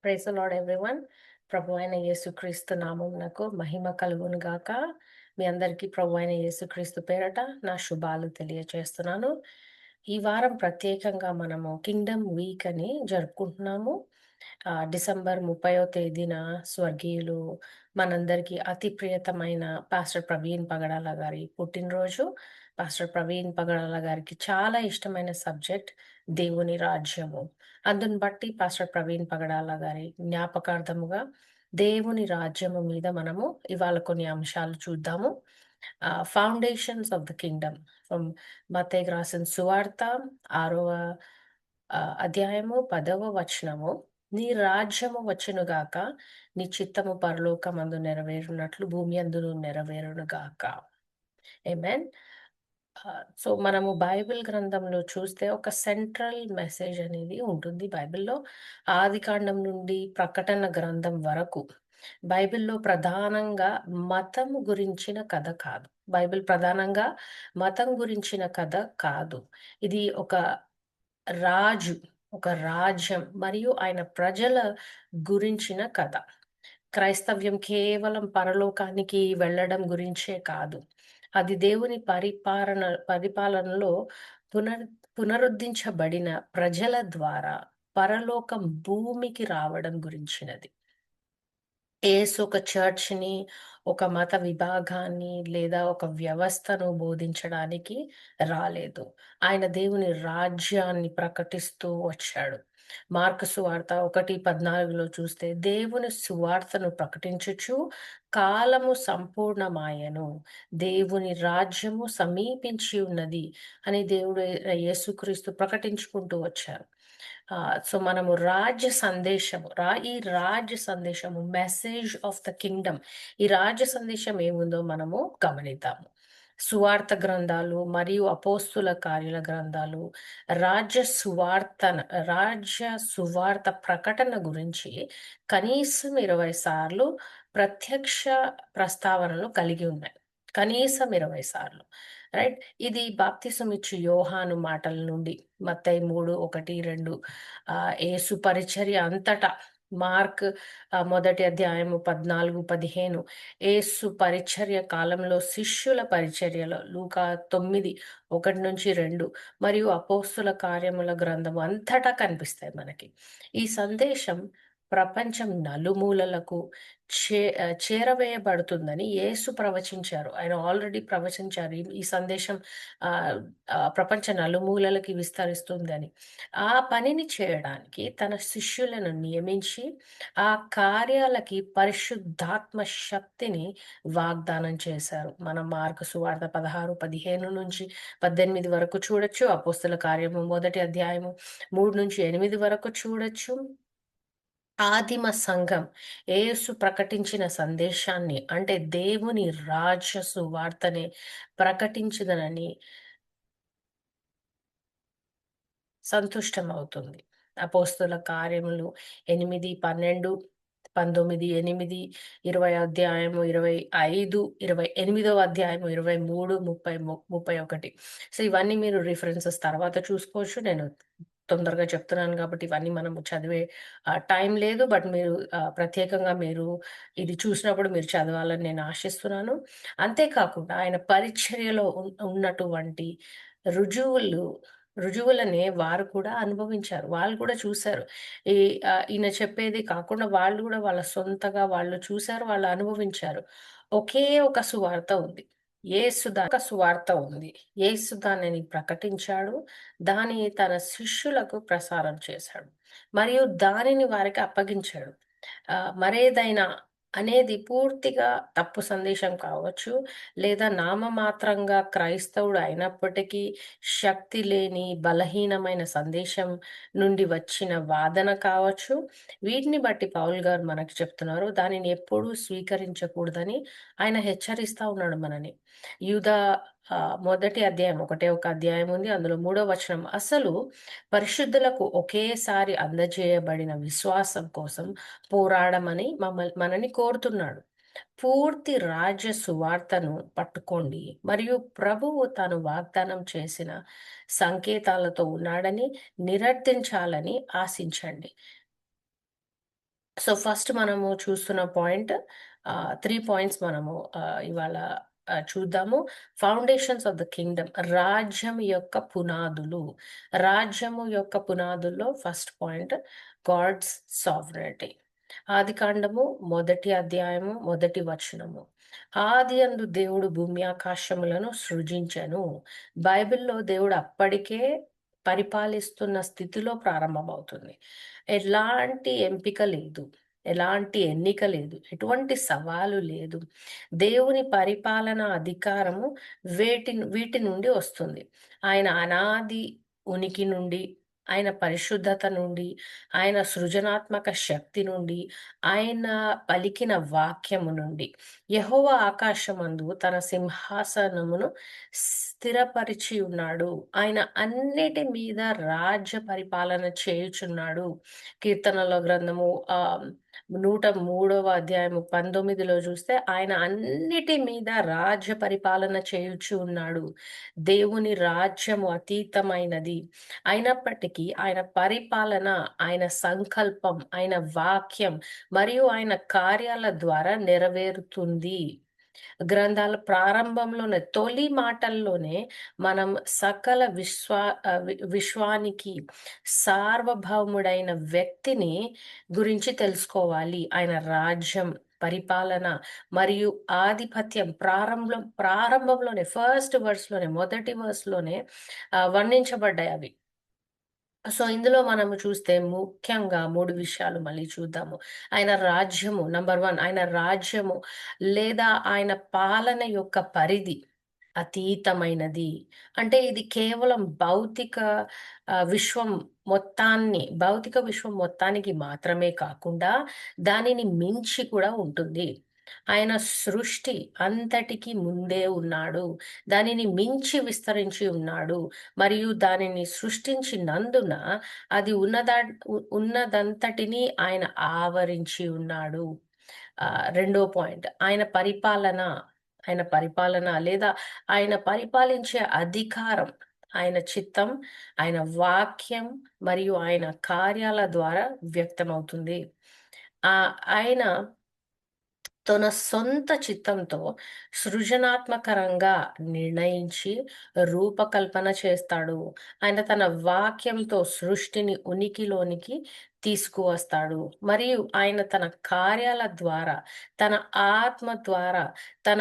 Praise the lord everyone. ప్రభు అయిన యేసుక్రీస్తు నామమునకు మహిమ కలుగును గాక. మీ అందరికీ ప్రభు అయిన యేసుక్రీస్తు పేరట నా శుభాలు తెలియజేస్తున్నాను. ఈ వారం ప్రత్యేకంగా మనము కింగ్డమ్ వీక్ అని జరుపుకుంటున్నాము. డిసెంబర్ 30వ తేదీన స్వర్గీయులు మనందరికీ అతి ప్రియతమైన పాస్టర్ ప్రవీణ్ పగడాల గారి పుట్టినరోజు. పాస్టర్ ప్రవీణ్ పగడాల గారికి చాలా ఇష్టమైన సబ్జెక్ట్ దేవుని రాజ్యము. అందుని బట్టి పాస్టర్ ప్రవీణ్ పగడాల గారి జ్ఞాపకార్థముగా దేవుని రాజ్యము మీద మనము ఇవాళ కొన్ని అంశాలు చూద్దాము. Foundations of the Kingdom from మత్తయి రాసిన సువార్త 6వ అధ్యాయము 10వ వచనము. నీ రాజ్యము వచ్చునుగాక, నీ చిత్తము పరలోకమందు నెరవేరునట్లు భూమి అందును నెరవేరునుగాక. ఆమేన్. సో మనము బైబిల్ గ్రంథంలో చూస్తే ఒక సెంట్రల్ మెసేజ్ అనేది ఉంటుంది బైబిల్‌లో. ఆదికాండం నుండి ప్రకటన గ్రంథం వరకు బైబిల్‌లో ప్రధానంగా మతము గురించిన కథ కాదు. బైబిల్ ప్రధానంగా మతం గురించిన కథ కాదు. ఇది ఒక రాజు, ఒక రాజ్యం మరియు ఆయన ప్రజల గురించిన కథ. క్రైస్తవ్యం కేవలం పరలోకానికి వెళ్ళడం గురించే కాదు. అది దేవుని పరిపాలనలో పునర్ పునరుద్ధరించబడిన ప్రజల ద్వారా పరలోకం భూమికి రావడం గురించినది. యేసు ఒక చర్చ్‌ని, ఒక మత విభాగాన్ని లేదా ఒక వ్యవస్థను బోధించడానికి రాలేదు. ఆయన దేవుని రాజ్యాన్ని ప్రకటిస్తూ వచ్చాడు. మార్కు సువార్త 1:14లో చూస్తే దేవుని సువార్తను ప్రకటించుచు కాలము సంపూర్ణమాయెను. దేవుని రాజ్యము సమీపించి ఉన్నది అని దేవుడు యేసుక్రీస్తు ప్రకటించుకుంటూ వచ్చారు. సో మనము ఈ రాజ్య సందేశము మెసేజ్ ఆఫ్ ద కింగ్డమ్. ఈ రాజ్య సందేశం ఏముందో మనము గమనిద్దాము. సువార్త గ్రంథాలు మరియు అపోస్తుల కార్యాల గ్రంథాలు రాజ్య సువార్త ప్రకటన గురించి కనీసం 20 సార్లు ప్రత్యక్ష ప్రస్తావనలు కలిగి ఉన్నాయి. కనీసం 20 సార్లు. రైట్. ఇది బాప్తిసం ఇచ్చు యోహాను మాటల నుండి మత్తయి 3, 1, 2 యేసు పరిచర్య అంతటా మార్క్ మొదటి అధ్యాయము 14, 15 యేసు పరిచర్య కాలంలో శిష్యుల పరిచర్యలో లూకా 9, 1-2 మరియు అపోస్తుల కార్యముల గ్రంథం అంతటా కనిపిస్తాయి మనకి. ఈ సందేశం ప్రపంచం నలుమూలలకు చేరవేయబడుతుందని యేసు ప్రవచించారు. ఆయన ఆల్రెడీ ప్రవచించారు. ఈ సందేశం ప్రపంచ నలుమూలలకి విస్తరిస్తుందని. ఆ పనిని చేయడానికి తన శిష్యులను నియమించి ఆ కార్యాలకి పరిశుద్ధాత్మ శక్తిని వాగ్దానం చేశారు. మనం మార్కు సువార్త 16, 15-18 వరకు చూడొచ్చు. అపోస్తల కార్యము మొదటి అధ్యాయము 3-8 వరకు చూడొచ్చు. ఆదిమ సంఘం యేసు ప్రకటించిన సందేశాన్ని, అంటే దేవుని రాజ్య సువార్తనే ప్రకటించదనని సంతుష్టమవుతుంది. అపోస్తుల కార్యములు 8, 12, 19, 8, 20 అధ్యాయము 25, 28వ అధ్యాయము 23, 30, 31. సో ఇవన్నీ మీరు రిఫరెన్సెస్ తర్వాత చూసుకోవచ్చు. నేను తొందరగా చెప్తున్నాను కాబట్టి ఇవన్నీ మనము చదివే టైం లేదు. బట్ మీరు ప్రత్యేకంగా మీరు ఇది చూసినప్పుడు మీరు చదవాలని నేను ఆశిస్తున్నాను. అంతేకాకుండా ఆయన పరిచర్యలో ఉన్నటువంటి రుజువులు రుజువులనే వారు కూడా అనుభవించారు. వాళ్ళు కూడా చూసారు. ఈ ఈయన చెప్పేది కాకుండా వాళ్ళు కూడా వాళ్ళ సొంతగా వాళ్ళు చూసారు, వాళ్ళు అనుభవించారు. ఒకే ఒక సువార్త ఉంది. ఒక సువార్త ఉంది. యేసు దానిని ప్రకటించాడు. దానిని తన శిష్యులకు ప్రసారం చేశాడు. మరియు దానిని వారికి అప్పగించాడు. మరేదైనా అనేది పూర్తిగా తప్పు సందేశం కావచ్చు, లేదా నామమాత్రంగా క్రైస్తవుడు అయినప్పటికీ శక్తి లేని బలహీనమైన సందేశం నుండి వచ్చిన వాదన కావచ్చు. వీటిని బట్టి పౌలు గారు మనకు చెప్తున్నారు, దానిని ఎప్పుడూ స్వీకరించకూడదని ఆయన హెచ్చరిస్తా ఉన్నాడు మనని. యూదా మొదటి అధ్యాయం, ఒకటే ఒక అధ్యాయం ఉంది. అందులో 3వ వచనం, అసలు పరిశుద్ధులకు ఒకేసారి అందజేయబడిన విశ్వాసం కోసం పోరాడమని మనని కోరుతున్నాడు. పూర్తి రాజ్య సువార్తను పట్టుకోండి మరియు ప్రభువు తాను వాగ్దానం చేసిన సంకేతాలతో ఉన్నాడని నిర్వర్తించాలని ఆశించండి. సో, ఫస్ట్ మనము చూస్తున్న పాయింట్ 3 పాయింట్స్ మనము ఇవాళ చూద్దాము. ఫౌండేషన్స్ ఆఫ్ ద కింగ్డమ్, రాజ్యం యొక్క పునాదులు. రాజ్యము యొక్క పునాదుల్లో ఫస్ట్ పాయింట్ గాడ్స్ సావరెనిటీ. ఆదికాండము మొదటి అధ్యాయము మొదటి వచనము. ఆదియందు దేవుడు భూమి ఆకాశములను సృజించెను. బైబిల్‌లో దేవుడు అప్పటికే పరిపాలిస్తున్న స్థితిలో ప్రారంభమవుతుంది. ఎలాంటి ఎంపిక లేదు. ఎలాంటి ఎన్నిక లేదు. ఎటువంటి సవాలు లేదు. దేవుని పరిపాలన అధికారము వీటి నుండి వస్తుంది. ఆయన అనాది ఉనికి నుండి, ఆయన పరిశుద్ధత నుండి, ఆయన సృజనాత్మక శక్తి నుండి, ఆయన పలికిన వాక్యము నుండి. యెహోవా ఆకాశమందు తన సింహాసనమును స్థిరపరిచి ఉన్నాడు. ఆయన అన్నిటి మీద రాజ్య పరిపాలన చేయుచున్నాడు. కీర్తనల గ్రంథము 103వ అధ్యాయము 19లో చూస్తే ఆయన అన్నిటి మీద రాజ్య పరిపాలన చేయుచు ఉన్నాడు. దేవుని రాజ్యము అతీతమైనది. అయినప్పటికీ ఆయన పరిపాలన, ఆయన సంకల్పం, ఆయన వాక్యం మరియు ఆయన కార్యాల ద్వారా నెరవేరుతుంది. గ్రంథాల ప్రారంభంలోనే తొలి మాటల్లోనే మనం సకల విశ్వానికి సార్వభౌముడైన వ్యక్తిని గురించి తెలుసుకోవాలి. ఆయన రాజ్యం, పరిపాలన మరియు ఆధిపత్యం ప్రారంభంలోనే ఫస్ట్ వర్స్‌లోనే మొదటి వర్స్‌లోనే వర్ణించబడ్డాయి అవి. సో, ఇందులో మనము చూస్తే ముఖ్యంగా 3 విషయాలు మళ్ళీ చూద్దాము. ఆయన రాజ్యము నంబర్ 1, ఆయన రాజ్యము లేదా ఆయన పాలన యొక్క పరిధి అతీతమైనది. అంటే ఇది కేవలం భౌతిక విశ్వం మొత్తానికి మాత్రమే కాకుండా దానిని మించి కూడా ఉంటుంది. ఆయన సృష్టి అంతటికి ముందే ఉన్నాడు. దానిని మించి విస్తరించి ఉన్నాడు. మరియు దానిని సృష్టించినందున అది ఉన్నదంతటిని ఆయన ఆవరించి ఉన్నాడు. రెండో పాయింట్ ఆయన పరిపాలన లేదా ఆయన పరిపాలించే అధికారం, ఆయన చిత్తం, ఆయన వాక్యం మరియు ఆయన కార్యాల ద్వారా వ్యక్తమవుతుంది. ఆయన తన సొంత చిత్తంతో సృజనాత్మకరంగా నిర్ణయించి రూపకల్పన చేస్తాడు. ఆయన తన వాక్యంతో సృష్టిని ఉనికిలోనికి తీసుకువస్తాడు. మరియు ఆయన తన కార్యాల ద్వారా, తన ఆత్మ ద్వారా, తన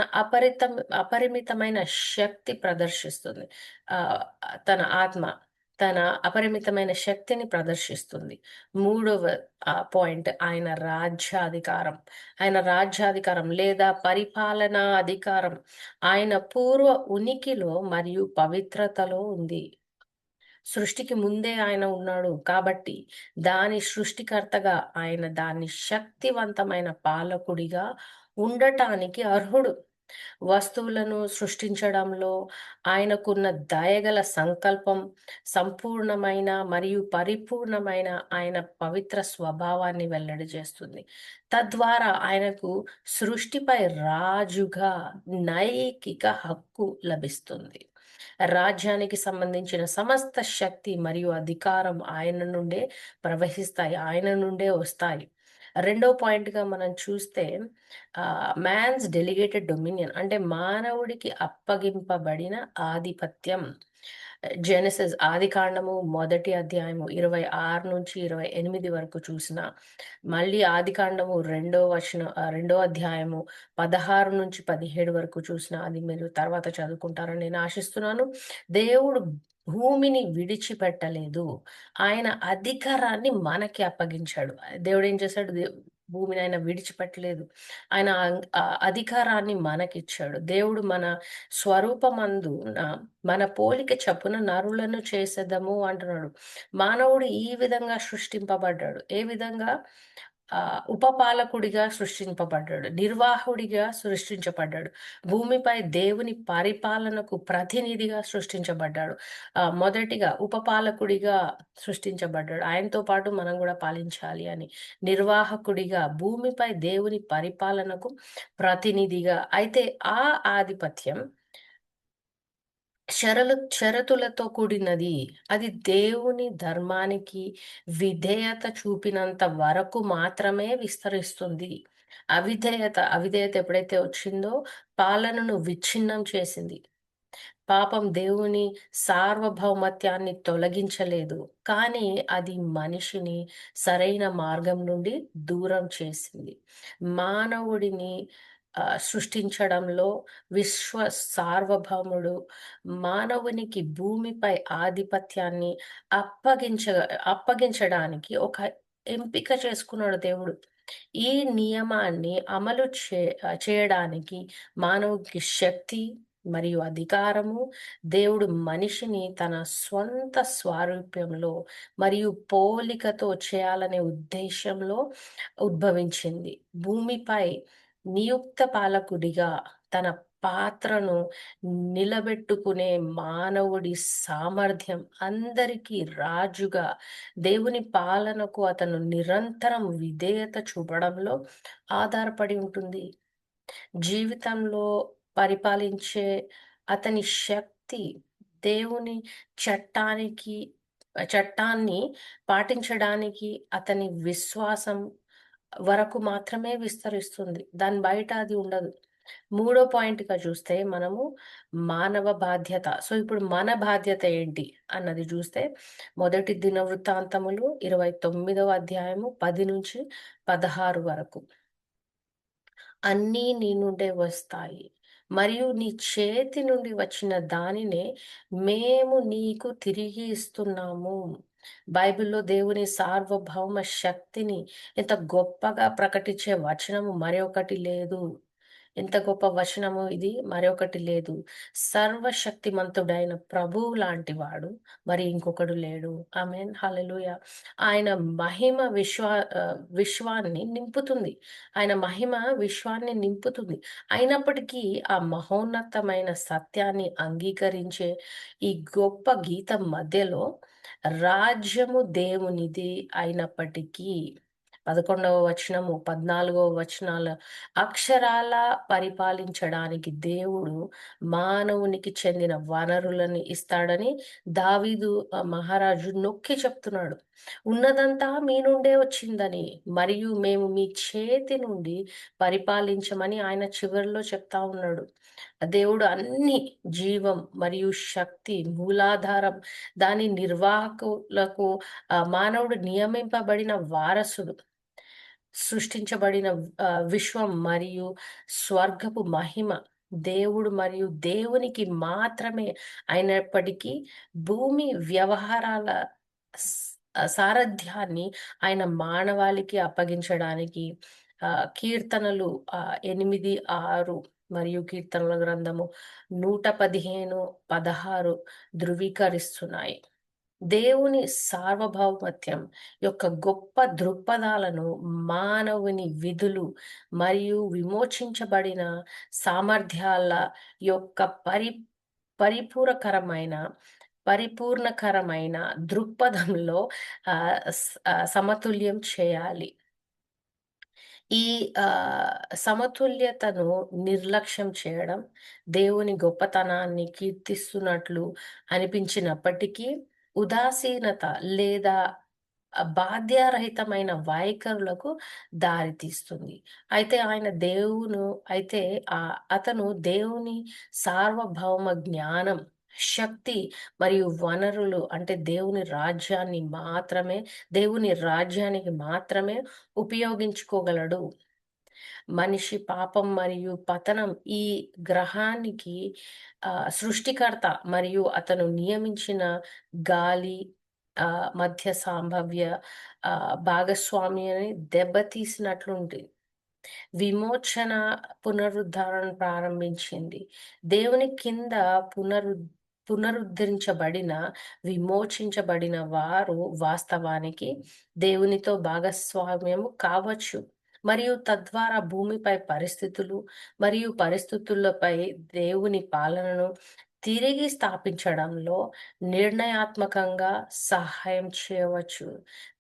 అపరిమితమైన శక్తి ప్రదర్శిస్తుంది. ఆహ్, తన ఆత్మ తన అపరిమితమైన శక్తిని ప్రదర్శిస్తుంది. మూడవ పాయింట్ ఆయన రాజ్యాధికారం లేదా పరిపాలనా అధికారం ఆయన పూర్వ ఉనికిలో మరియు పవిత్రతలో ఉంది. సృష్టికి ముందే ఆయన ఉన్నాడు కాబట్టి దాని సృష్టికర్తగా ఆయన దాన్ని శక్తివంతమైన పాలకుడిగా ఉండటానికి అర్హుడు. వస్తువులను సృష్టించడంలో ఆయనకున్న దయగల సంకల్పం, సంపూర్ణమైన మరియు పరిపూర్ణమైన ఆయన పవిత్ర స్వభావాన్ని వెల్లడి చేస్తుంది. తద్వారా ఆయనకు సృష్టిపై రాజుగా నైతిక హక్కు లభిస్తుంది. రాజ్యానికి సంబంధించిన సమస్త శక్తి మరియు అధికారం ఆయన నుండే ప్రవహిస్తాయి. ఆయన నుండే వస్తాయి. రెండో పాయింట్‌గా మనం చూస్తే మ్యాన్స్ డెలిగేటెడ్ డొమినియన్ అంటే మానవుడికి అప్పగింపబడిన ఆధిపత్యం. జెనెసిస్ ఆదికాండము మొదటి అధ్యాయము 26-28 వరకు చూసినా, మళ్ళీ ఆదికాండము రెండో అధ్యాయము 16-17 వరకు చూసినా, అది మీరు తర్వాత చదువుకుంటారని నేను ఆశిస్తున్నాను. దేవుడు భూమిని విడిచిపెట్టలేదు. ఆయన అధికారాన్ని మనకి అప్పగించాడు. దేవుడేం చేశాడు? భూమిని ఆయన విడిచిపెట్టలేదు. ఆయన అధికారాన్ని మనకిచ్చాడు. దేవుడు మన స్వరూపమందున మన పోలిక చొప్పున నరులను చేసేదము అంటున్నాడు. మానవుడు ఈ విధంగా సృష్టింపబడ్డాడు. ఏ విధంగా? ఉపపాలకుడిగా సృష్టింపబడ్డాడు. నిర్వాహకుడిగా సృష్టించబడ్డాడు. భూమిపై దేవుని పరిపాలనకు ప్రతినిధిగా సృష్టించబడ్డాడు. మొదటిగా ఉపపాలకుడిగా సృష్టించబడ్డాడు. ఆయనతో పాటు మనం కూడా పాలించాలి అని. నిర్వాహకుడిగా భూమిపై దేవుని పరిపాలనకు ప్రతినిధిగా. అయితే ఆ ఆధిపత్యం షరతులతో కూడినది. అది దేవుని ధర్మానికి విధేయత చూపినంత వరకు మాత్రమే విస్తరిస్తుంది. అవిధేయత ఎప్పుడైతే వచ్చిందో పాలనను విచ్ఛిన్నం చేసింది. పాపం దేవుని సార్వభౌమత్యాన్ని తొలగించలేదు. కానీ అది మనిషిని సరైన మార్గం నుండి దూరం చేసింది. మానవుడిని సృష్టించడంలో విశ్వ సార్వభౌముడు మానవునికి భూమిపై ఆధిపత్యాన్ని అప్పగించ అప్పగించడానికి ఒక ఎంపిక చేసుకున్నాడు దేవుడు. ఈ నియమాన్ని అమలు చేయడానికి మానవునికి శక్తి మరియు అధికారము దేవుడు మనిషిని తన స్వంత స్వారూప్యంలో మరియు పోలికతో చేయాలనే ఉద్దేశంలో ఉద్భవించింది. భూమిపై నియుక్త పాలకుడిగా తన పాత్రను నిలబెట్టుకునే మానవుడి సామర్థ్యం, అందరికీ రాజుగా దేవుని పాలనకు అతను నిరంతరం విధేయత చూపడంలో ఆధారపడి ఉంటుంది. జీవితంలో పరిపాలించే అతని శక్తి దేవుని చట్టానికి చట్టాన్ని పాటించడానికి అతని విశ్వాసం వరకు మాత్రమే విస్తరిస్తుంది. దాని బయట అది ఉండదు. మూడో పాయింట్‌గా చూస్తే మనము మానవ బాధ్యత. సో, ఇప్పుడు మన బాధ్యత ఏంటి అన్నది చూస్తే మొదటి దినవృత్తాంతములు 29వ అధ్యాయము 10-16 వరకు. అన్నీ నీ నుండే వస్తాయి. మరియు నీ చేతి నుండి వచ్చిన దానినే మేము నీకు తిరిగి ఇస్తున్నాము. బైబిల్‌లో దేవుని సార్వభౌమ శక్తిని ఎంత గొప్పగా ప్రకటించే వచనము మరొకటి లేదు. ఎంత గొప్ప వచనము ఇది మరొకటి లేదు. సర్వశక్తిమంతుడైన ప్రభువు లాంటి వాడు మరి ఇంకొకడు లేడు. ఆమేన్. హల్లెలూయా. ఆయన మహిమ విశ్వాన్ని నింపుతుంది. ఆయన మహిమ విశ్వాన్ని నింపుతుంది. అయినప్పటికీ ఆ మహోన్నతమైన సత్యాన్ని అంగీకరించే ఈ గొప్ప గీతం మధ్యలో రాజ్యము దేవునిది అయినప్పటికీ 11వ వచనము, 14వ వచనాల అక్షరాల పరిపాలించడానికి దేవుడు మానవునికి చెందిన వనరులను ఇస్తాడని దావీదు మహారాజు నొక్కి చెప్తున్నాడు. ఉన్నదంతా మీ నుండే వచ్చిందని మరియు మేము మీ చేతి నుండి పరిపాలించమని ఆయన చివరిలో చెప్తా ఉన్నాడు. దేవుడు అన్ని జీవం మరియు శక్తి మూలాధారం దాని నిర్వాహకులకు మానవుడు నియమింపబడిన వారసుడు. సృష్టించబడిన విశ్వం మరియు స్వర్గపు మహిమ దేవుడు మరియు దేవునికి మాత్రమే అయినప్పటికీ భూమి వ్యవహారాల సారథ్యాన్ని ఆయన మానవాళికి అప్పగించడానికి కీర్తనలు 8:6 మరియు కీర్తనల గ్రంథము 115:16 ధృవీకరిస్తున్నాయి. దేవుని సార్వభౌమత్యం యొక్క గొప్ప దృక్పథాలను మానవుని విధులు మరియు విమోచించబడిన సామర్థ్యాల యొక్క పరిపూరకరమైన పరిపూర్ణకరమైన దృక్పథంలో సమతుల్యం చేయాలి. ఈ సమతుల్యతను నిర్లక్ష్యం చేయడం దేవుని గొప్పతనాన్ని కీర్తిస్తున్నట్లు అనిపించినప్పటికీ ఉదాసీనత లేదా బాధ్యరహితమైన వైఖరులకు దారితీస్తుంది. అయితే అతను దేవుని సార్వభౌమ జ్ఞానం, శక్తి మరియు వనరులు అంటే దేవుని రాజ్యానికి మాత్రమే ఉపయోగించుకోగలడు. మనిషి పాపం మరియు పతనం ఈ గ్రహానికి సృష్టికర్త మరియు అతను నియమించిన గాలి మధ్య సంభావ్య భాగస్వామ్యాన్ని దెబ్బతీసినట్లుంది. విమోచన పునరుద్ధరణ ప్రారంభించింది. దేవుని కింద పునరుద్ధరించబడిన విమోచించబడిన వారు వాస్తవానికి దేవునితో భాగస్వామ్యము కావచ్చు మరియు తద్వారా భూమిపై పరిస్థితులపై దేవుని పాలనను తిరిగి స్థాపించడంలో నిర్ణయాత్మకంగా సహాయం చేయవచ్చు.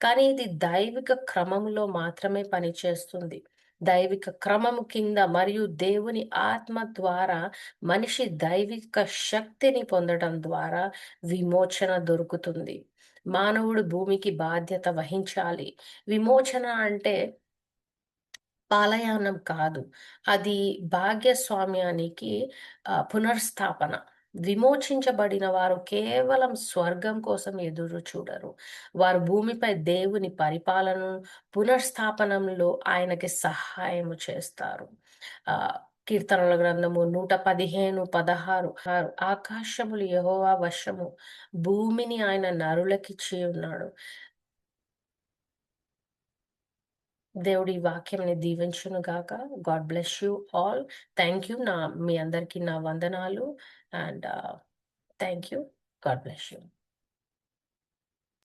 కానీ ఇది దైవిక క్రమంలో మాత్రమే పనిచేస్తుంది. దైవిక క్రమము కింద మరియు దేవుని ఆత్మ ద్వారా మనిషి దైవిక శక్తిని పొందడం ద్వారా విమోచన దొరుకుతుంది. మానవుడు భూమికి బాధ్యత వహించాలి. విమోచన అంటే పాలయానం కాదు. అది భాగ్యస్వామ్యానికి పునర్స్థాపన. విమోచించబడిన వారు కేవలం స్వర్గం కోసం ఎదురు చూడరు. వారు భూమిపై దేవుని పరిపాలనను, పునర్స్థాపనంలో ఆయనకి సహాయము చేస్తారు. కీర్తనల గ్రంథము 115, 16 ఆకాశములు యెహోవా వశము, భూమిని ఆయన నరులకిచ్చి ఉన్నాడు. దేవుడి ఈ వాక్యంని దీవించును గాక. God bless you all. Thank you. మీ అందరికీ నా వందనాలు. And thank you. God bless you.